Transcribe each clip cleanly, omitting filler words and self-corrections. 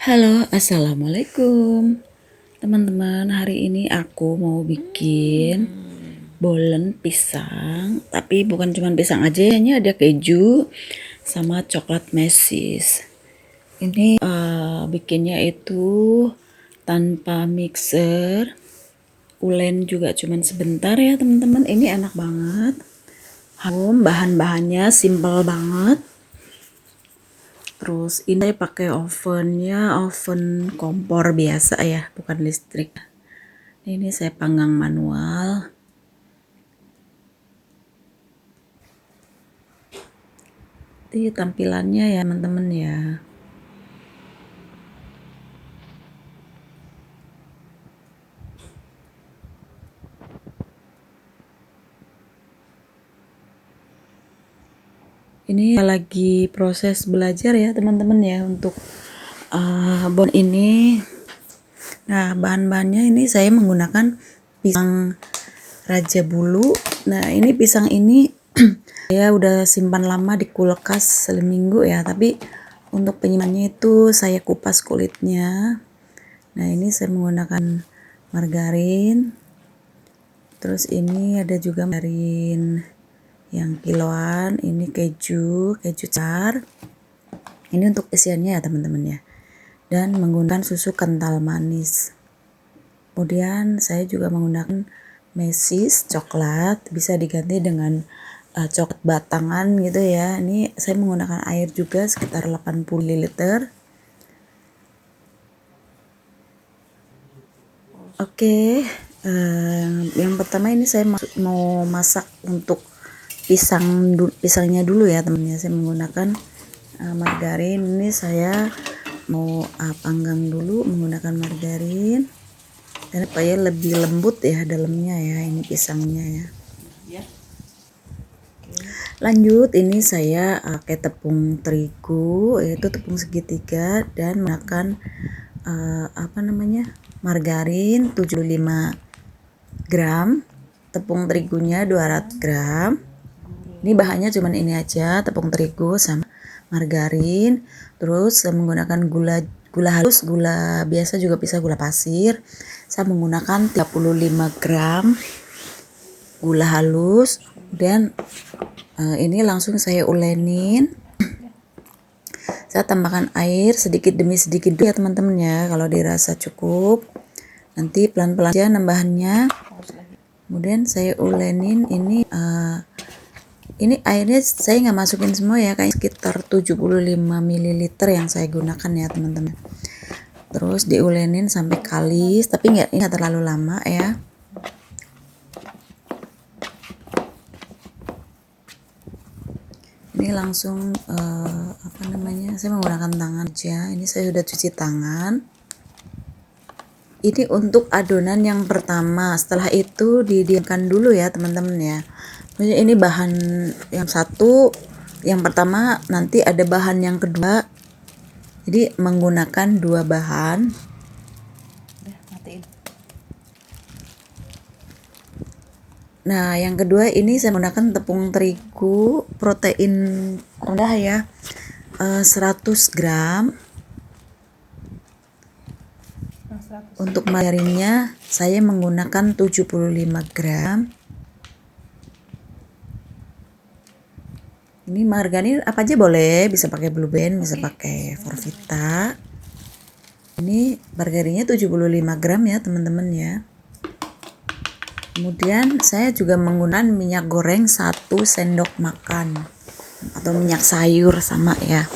Halo, assalamualaikum teman-teman. Hari ini aku mau bikin bolen pisang, tapi bukan cuma pisang aja, ini ada keju sama coklat mesis. Ini bikinnya itu tanpa mixer, ulen juga cuman sebentar ya teman-teman. Ini enak banget. Bahan-bahannya simple banget. Terus ini pakai ovennya, oven kompor biasa ya, bukan listrik. Ini saya panggang manual. Ini tampilannya ya teman-teman ya. Ini lagi proses belajar ya teman-teman ya untuk bon ini. Nah, bahan-bahannya ini saya menggunakan pisang Raja Bulu. Nah, ini pisang ini saya udah simpan lama di kulkas seminggu ya, tapi untuk penyimpanannya itu saya kupas kulitnya. Nah, ini saya menggunakan margarin. Terus ini ada juga margarin yang kiloan, ini keju car. Ini untuk isiannya ya teman-teman ya. Dan menggunakan susu kental manis. Kemudian saya juga menggunakan mesis coklat, bisa diganti dengan coklat batangan gitu ya. Ini saya menggunakan air juga sekitar 80 ml. Oke, yang pertama ini saya mau masak untuk pisangnya dulu ya teman-teman. Saya menggunakan margarin. Ini saya mau panggang dulu menggunakan margarin dan supaya lebih lembut ya dalamnya ya, ini pisangnya ya. Lanjut, ini saya pakai tepung terigu, yaitu tepung segitiga, dan menggunakan margarin 75 gram, tepung terigunya 200 gram. Ini bahannya cuman ini aja, tepung terigu sama margarin. Terus saya menggunakan gula halus, gula biasa juga bisa, gula pasir. Saya menggunakan 35 gram gula halus. Dan ini langsung saya ulenin. Saya tambahkan air sedikit demi sedikit ya teman-teman ya, kalau dirasa cukup. Nanti pelan-pelan aja nambahannya. Kemudian saya ulenin ini airnya saya nggak masukin semua ya, kayak sekitar 75 ml yang saya gunakan ya teman-teman. Terus diulenin sampai kalis, tapi nggak terlalu lama ya. Ini langsung saya menggunakan tangan aja. Ini saya sudah cuci tangan. Ini untuk adonan yang pertama. Setelah itu didiamkan dulu ya teman-teman ya. Ini bahan yang satu, yang pertama, nanti ada bahan yang kedua. Jadi menggunakan dua bahan. Nah, yang kedua ini saya menggunakan tepung terigu protein rendah ya, 100 gram. Untuk margarinnya saya menggunakan 75 gram. Ini margarin apa aja boleh, bisa pakai Blue Band, bisa pakai Forvita. Ini margarinnya 75 gram ya teman-teman ya. Kemudian saya juga menggunakan minyak goreng 1 sendok makan atau minyak sayur sama ya.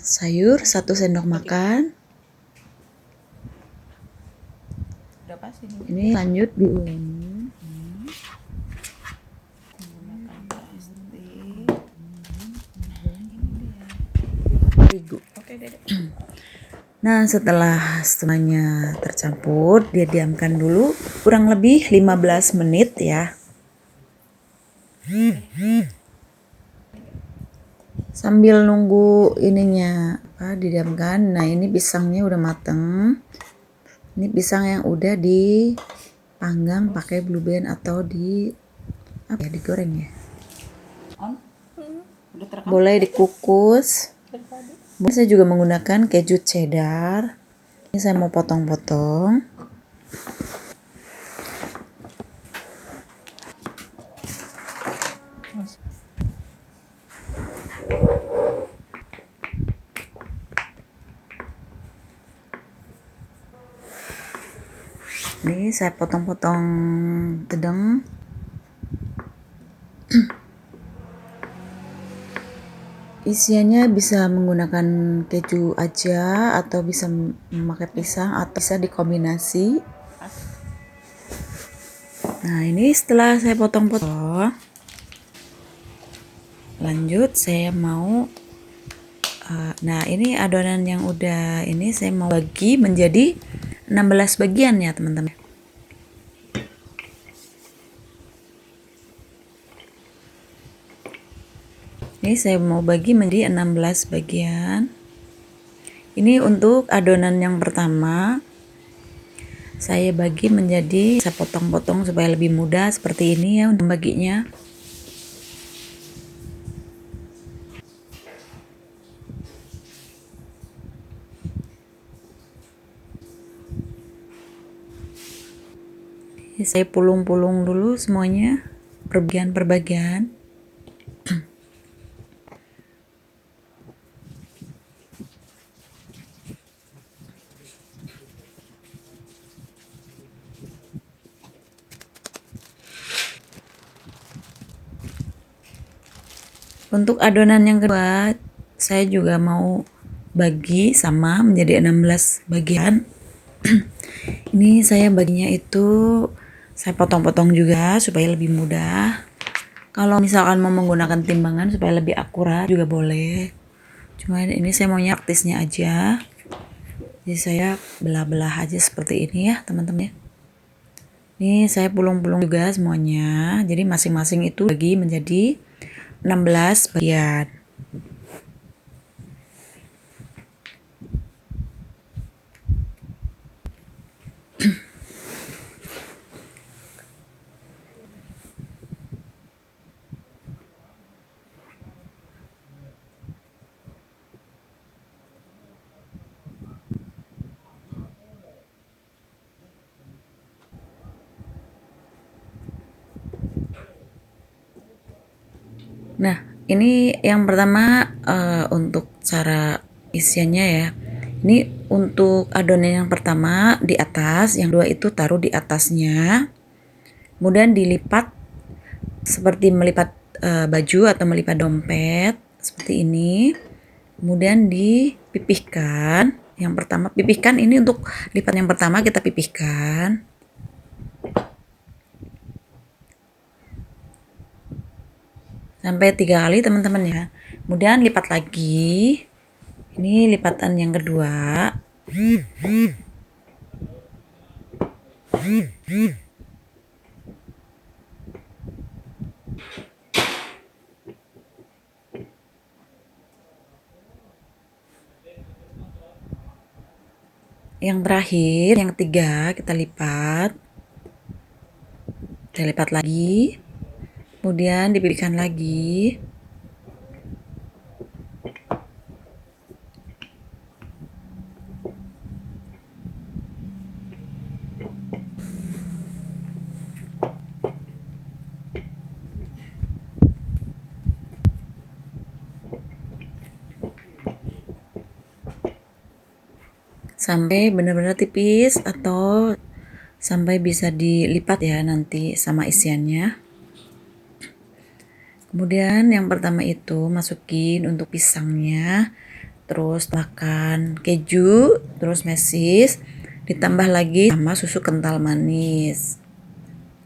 Sayur 1 sendok makan. Ini lanjut diuleni. Terigu. Nah, setelah semuanya tercampur, dia diamkan dulu kurang lebih 15 menit ya. Sambil nunggu ininya didiamkan. Nah, ini pisangnya udah mateng. Ini pisang yang udah dipanggang pakai Blue Band atau digoreng ya. Boleh dikukus. Saya juga menggunakan keju cheddar. Ini saya mau potong-potong. Ini saya potong-potong sedang. Isiannya bisa menggunakan keju aja atau bisa memakai pisang atau bisa dikombinasi. Nah, ini setelah saya potong-potong, lanjut saya mau nah, ini adonan yang udah ini saya mau bagi menjadi 16 bagian ya, teman-teman. Ini saya mau bagi menjadi 16 bagian. Ini untuk adonan yang pertama. Saya bagi menjadi, saya potong-potong supaya lebih mudah seperti ini ya untuk baginya. Ini saya pulung-pulung dulu semuanya, per bagian. Untuk adonan yang kedua, saya juga mau bagi sama menjadi 16 bagian. Ini saya baginya itu saya potong-potong juga supaya lebih mudah. Kalau misalkan mau menggunakan timbangan supaya lebih akurat juga boleh. Cuma ini saya maunya praktisnya aja. Jadi saya belah-belah aja seperti ini ya, teman-teman ya. Ini saya pulung-pulung juga semuanya. Jadi masing-masing itu bagi menjadi 16 bagian. Nah, ini yang pertama untuk cara isiannya ya. Ini untuk adonan yang pertama di atas, yang dua itu taruh di atasnya. Kemudian dilipat seperti melipat baju atau melipat dompet seperti ini. Kemudian dipipihkan. Yang pertama pipihkan, ini untuk lipat yang pertama kita pipihkan. Sampai 3 kali teman-teman ya. Kemudian lipat lagi. Ini lipatan yang kedua. Yang terakhir, yang ketiga kita lipat. Kita lipat lagi. Kemudian dipipihkan lagi. Sampai benar-benar tipis atau sampai bisa dilipat ya nanti sama isiannya. Kemudian yang pertama itu masukin untuk pisangnya, terus makan keju, terus mesis, ditambah lagi sama susu kental manis.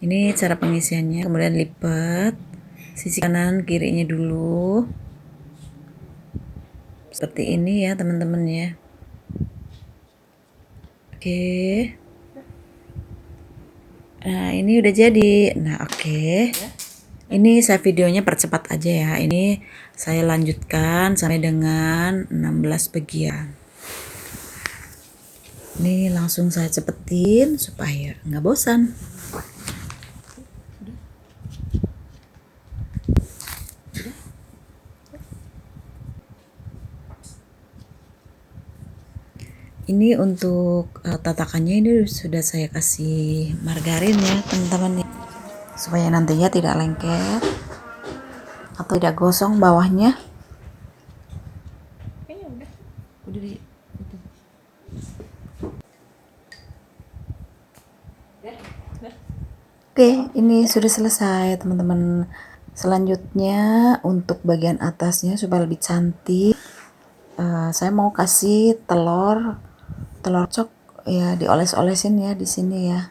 Ini cara pengisiannya. Kemudian lipat sisi kanan kirinya dulu seperti ini ya teman-teman ya. Oke. Nah, ini udah jadi. Nah, oke. Ini saya videonya percepat aja ya. Ini saya lanjutkan sampai dengan 16 bagian. Ini langsung saya cepetin supaya nggak bosan. Ini untuk tatakannya ini sudah saya kasih margarin ya teman-teman, supaya nantinya tidak lengket atau tidak gosong bawahnya. Udah di Oke, ini sudah selesai teman-teman. Selanjutnya untuk bagian atasnya supaya lebih cantik, saya mau kasih telur cok ya, dioles-olesin ya di sini ya.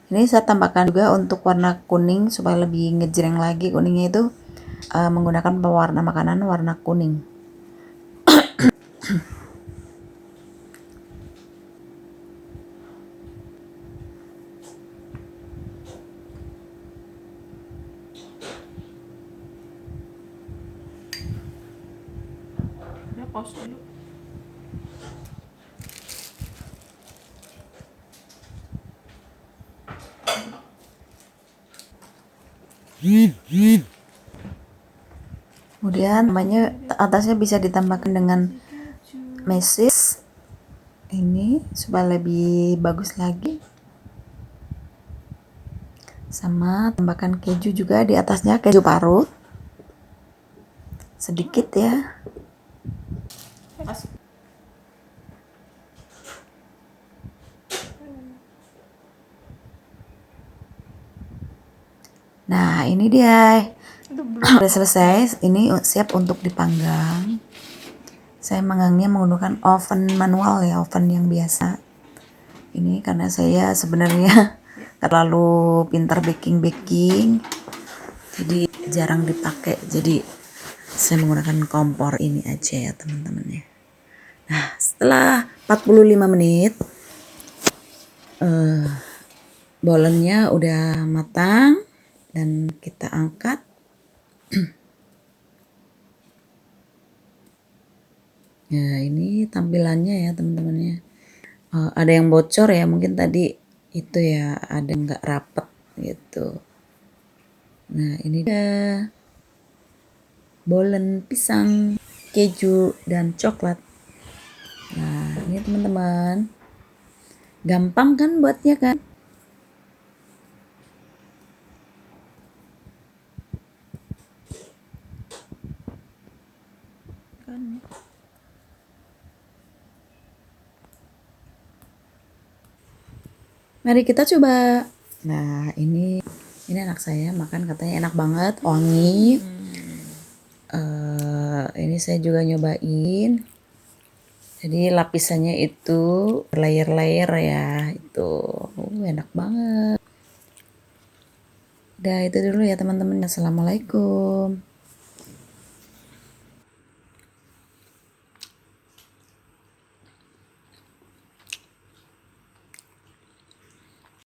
Ini saya tambahkan juga untuk warna kuning supaya lebih ngejreng lagi. Kuningnya itu menggunakan pewarna makanan warna kuning. Udah pause dulu. Kemudian namanya atasnya bisa ditambahkan dengan mesis ini supaya lebih bagus lagi. Sama tambahkan keju juga di atasnya, keju parut sedikit ya. Nah ini dia udah selesai, ini siap untuk dipanggang. Saya manggangnya menggunakan oven manual ya, oven yang biasa. Ini karena saya sebenarnya terlalu pintar baking, jadi jarang dipakai. Jadi saya menggunakan kompor ini aja ya teman-teman ya. Nah setelah 45 menit bolennya udah matang dan kita angkat. Ya ini tampilannya ya teman-teman ya. Ada yang bocor ya mungkin tadi itu ya, ada nggak rapet gitu. Nah ini dia bolen pisang, keju dan coklat. Nah ini teman-teman, gampang kan buatnya kan? Mari kita coba. Nah ini anak saya makan, katanya enak banget, wangi. Ini saya juga nyobain. Jadi lapisannya itu layer-layer ya, itu enak banget. Udah itu dulu ya teman-teman. Assalamualaikum.